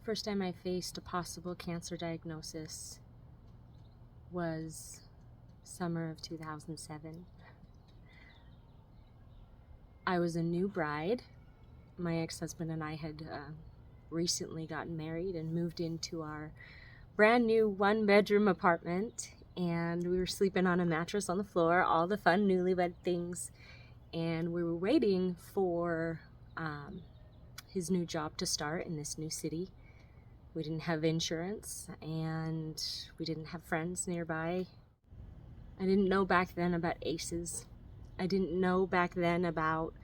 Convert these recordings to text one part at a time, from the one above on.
First time I faced a possible cancer diagnosis was summer of 2007. I was a new bride. My ex-husband and I had recently gotten married and moved into our brand new one-bedroom apartment, and we were sleeping on a mattress on the floor, all the fun newlywed things, and we were waiting for his new job to start in this new city. We didn't have insurance, and we didn't have friends nearby. I didn't know back then about ACEs. I didn't know back then about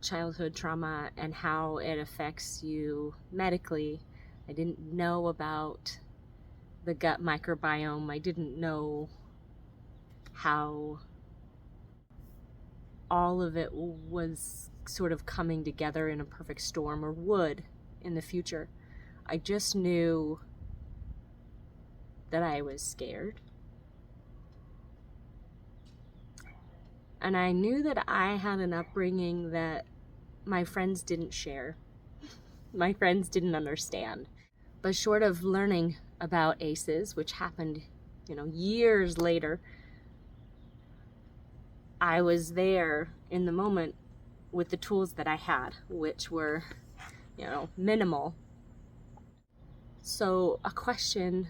childhood trauma and how it affects you medically. I didn't know about the gut microbiome. I didn't know how all of it was sort of coming together in a perfect storm, or would in the future. I just knew that I was scared. And I knew that I had an upbringing that my friends didn't share. My friends didn't understand. But short of learning about ACEs, which happened, years later, I was there in the moment with the tools that I had, which were, minimal. So a question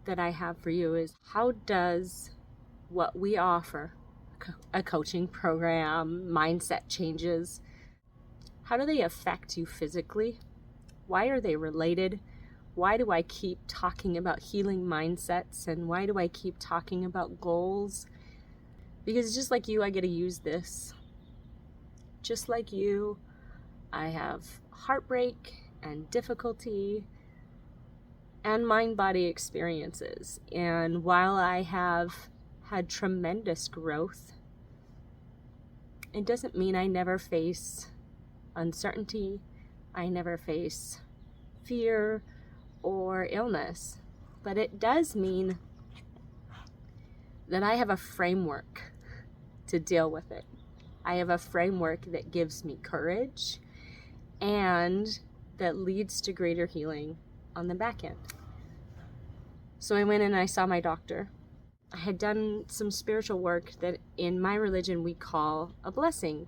that I have for you is, how does what we offer, a coaching program, mindset changes, how do they affect you physically? Why are they related? Why do I keep talking about healing mindsets, and why do I keep talking about goals? Because just like you, I get to use this. Just like you, I have heartbreak and difficulty and mind-body experiences. And while I have had tremendous growth, it doesn't mean I never face uncertainty, I never face fear or illness, but it does mean that I have a framework to deal with it. I have a framework that gives me courage and that leads to greater healing on the back end. So I went and I saw my doctor. I had done some spiritual work that in my religion we call a blessing.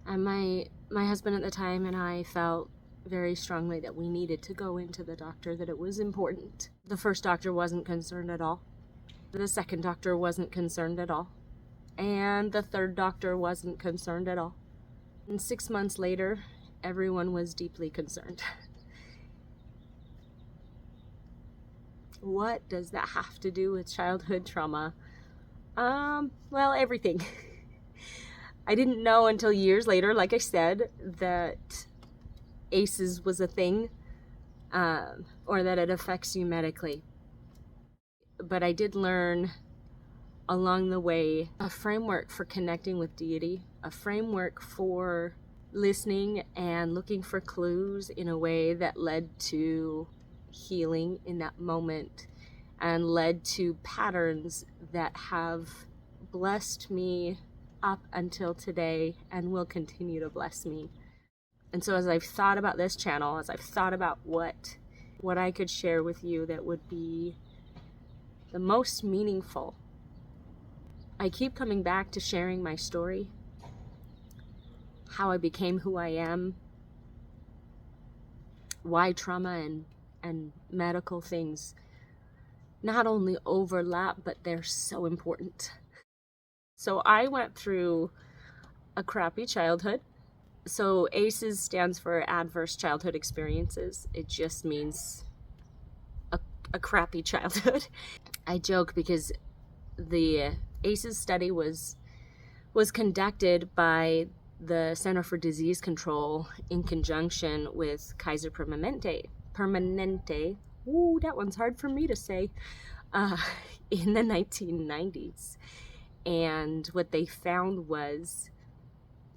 And my husband at the time and I felt very strongly that we needed to go into the doctor, that it was important. The first doctor wasn't concerned at all. The second doctor wasn't concerned at all. And the third doctor wasn't concerned at all. And 6 months later, everyone was deeply concerned. What does that have to do with childhood trauma? Well, everything. I didn't know until years later, like I said, that ACEs was a thing, or that it affects you medically. But I did learn along the way a framework for connecting with deity, a framework for listening and looking for clues in a way that led to healing in that moment and led to patterns that have blessed me up until today and will continue to bless me. And so as I've thought about this channel, as I've thought about what I could share with you that would be the most meaningful, I keep coming back to sharing my story, how I became who I am, why trauma and medical things not only overlap, but they're so important. So I went through a crappy childhood. So ACEs stands for Adverse Childhood Experiences. It just means a crappy childhood. I joke because the ACEs study was conducted by the Center for Disease Control in conjunction with Kaiser Permanente. Ooh, that one's hard for me to say. In the 1990s. And what they found was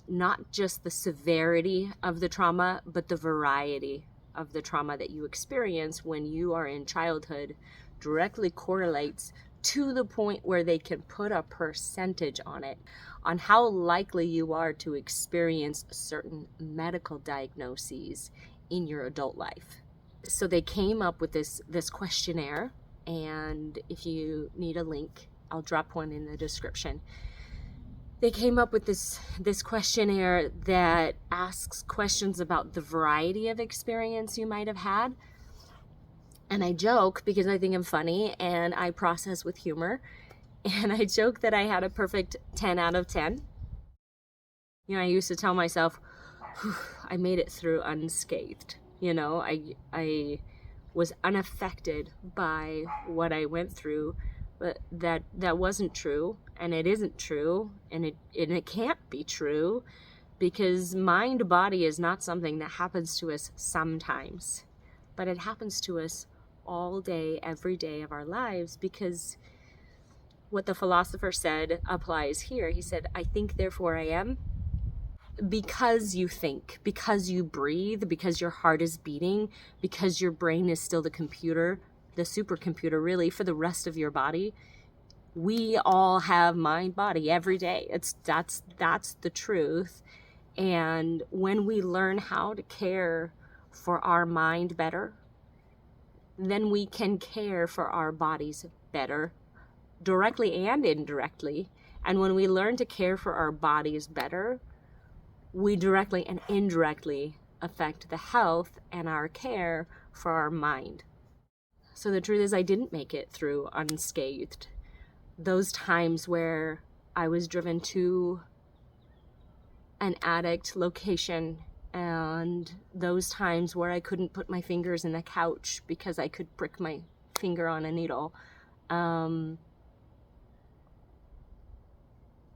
not just the severity of the trauma, but the variety of the trauma that you experience when you are in childhood directly correlates to the point where they can put a percentage on it, on how likely you are to experience certain medical diagnoses in your adult life. So they came up with this questionnaire, and if you need a link, I'll drop one in the description. They came up with this questionnaire that asks questions about the variety of experience you might have had. And I joke because I think I'm funny and I process with humor. And I joke that I had a perfect 10 out of 10. You know, I used to tell myself, I made it through unscathed. You know, I was unaffected by what I went through, but that wasn't true, and it isn't true, and it can't be true, because mind body is not something that happens to us sometimes, but it happens to us all day, every day of our lives, because what the philosopher said applies here. He said, I think, therefore I am. Because you think, because you breathe, because your heart is beating, because your brain is still the computer, the supercomputer really, for the rest of your body. We all have mind body every day. That's the truth. And when we learn how to care for our mind better, then we can care for our bodies better, directly and indirectly. And when we learn to care for our bodies better, we directly and indirectly affect the health and our care for our mind. So the truth is, I didn't make it through unscathed. Those times where I was driven to an addict location, and those times where I couldn't put my fingers in the couch because I could prick my finger on a needle,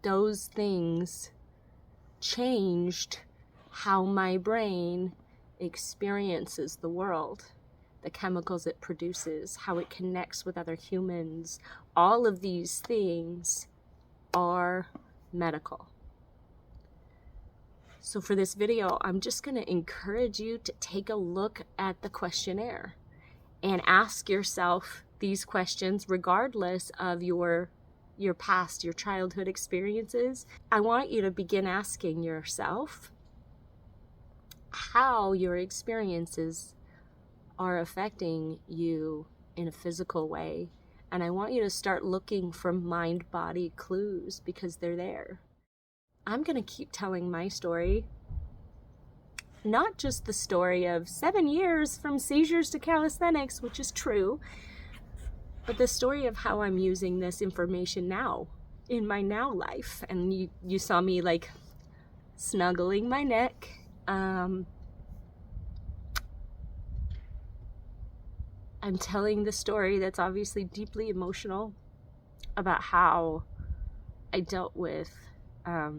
those things changed how my brain experiences the world, the chemicals it produces, how it connects with other humans. All of these things are medical. So for this video, I'm just going to encourage you to take a look at the questionnaire and ask yourself these questions regardless of your past, your childhood experiences. I want you to begin asking yourself how your experiences are affecting you in a physical way. And I want you to start looking for mind-body clues, because they're there. I'm going to keep telling my story, not just the story of 7 years from seizures to calisthenics, which is true, but the story of how I'm using this information now, in my now life. And you saw me like snuggling my neck. I'm telling the story that's obviously deeply emotional about how I dealt with a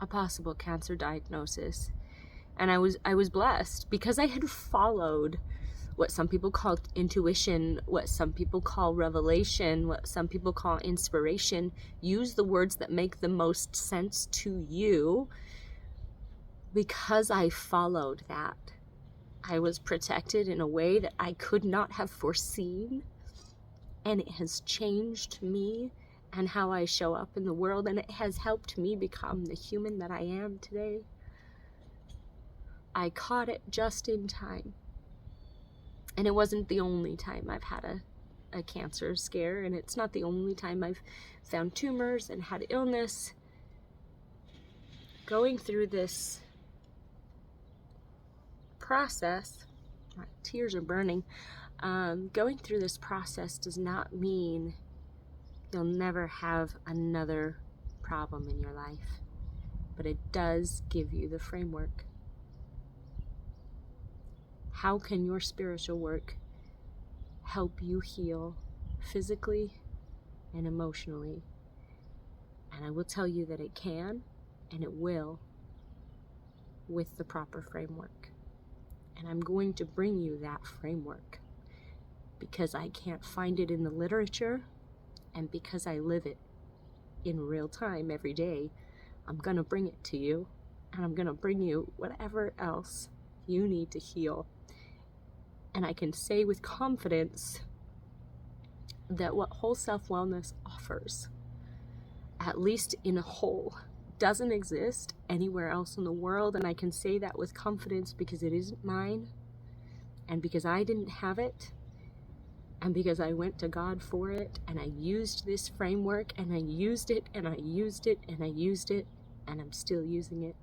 possible cancer diagnosis. And I was blessed because I had followed what some people call intuition, what some people call revelation, what some people call inspiration. Use the words that make the most sense to you. Because I followed that, I was protected in a way that I could not have foreseen. And it has changed me and how I show up in the world. And it has helped me become the human that I am today. I caught it just in time. And it wasn't the only time I've had a cancer scare, and it's not the only time I've found tumors and had illness. Going through this process, my tears are burning, going through this process does not mean you'll never have another problem in your life, but it does give you the framework. How can your spiritual work help you heal physically and emotionally? And I will tell you that it can, and it will, with the proper framework. And I'm going to bring you that framework because I can't find it in the literature, and because I live it in real time every day. I'm going to bring it to you, and I'm going to bring you whatever else you need to heal. And I can say with confidence that what whole self wellness offers at least in whole, doesn't exist anywhere else in the world. And I can say that with confidence because it isn't mine, and because I didn't have it, and because I went to God for it, and I used this framework, and I used it, and I used it, and I used it, and I'm still using it.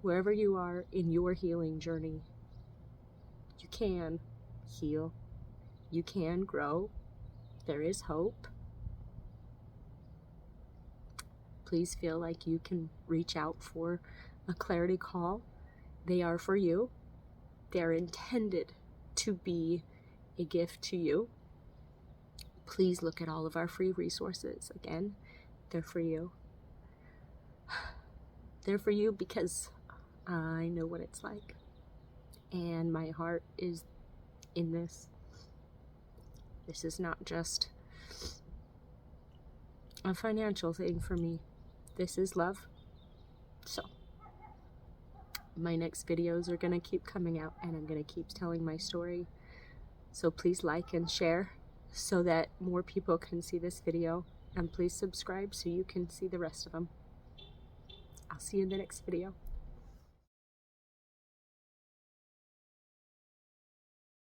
Wherever you are in your healing journey, you can heal. You can grow. There is hope. Please feel like you can reach out for a clarity call. They are for you. They're intended to be a gift to you. Please look at all of our free resources. Again, they're for you. They're for you because I know what it's like. And my heart is in this. This is not just a financial thing for me. This is love. So, my next videos are going to keep coming out, and I'm going to keep telling my story. So please like and share so that more people can see this video. And please subscribe so you can see the rest of them. I'll see you in the next video.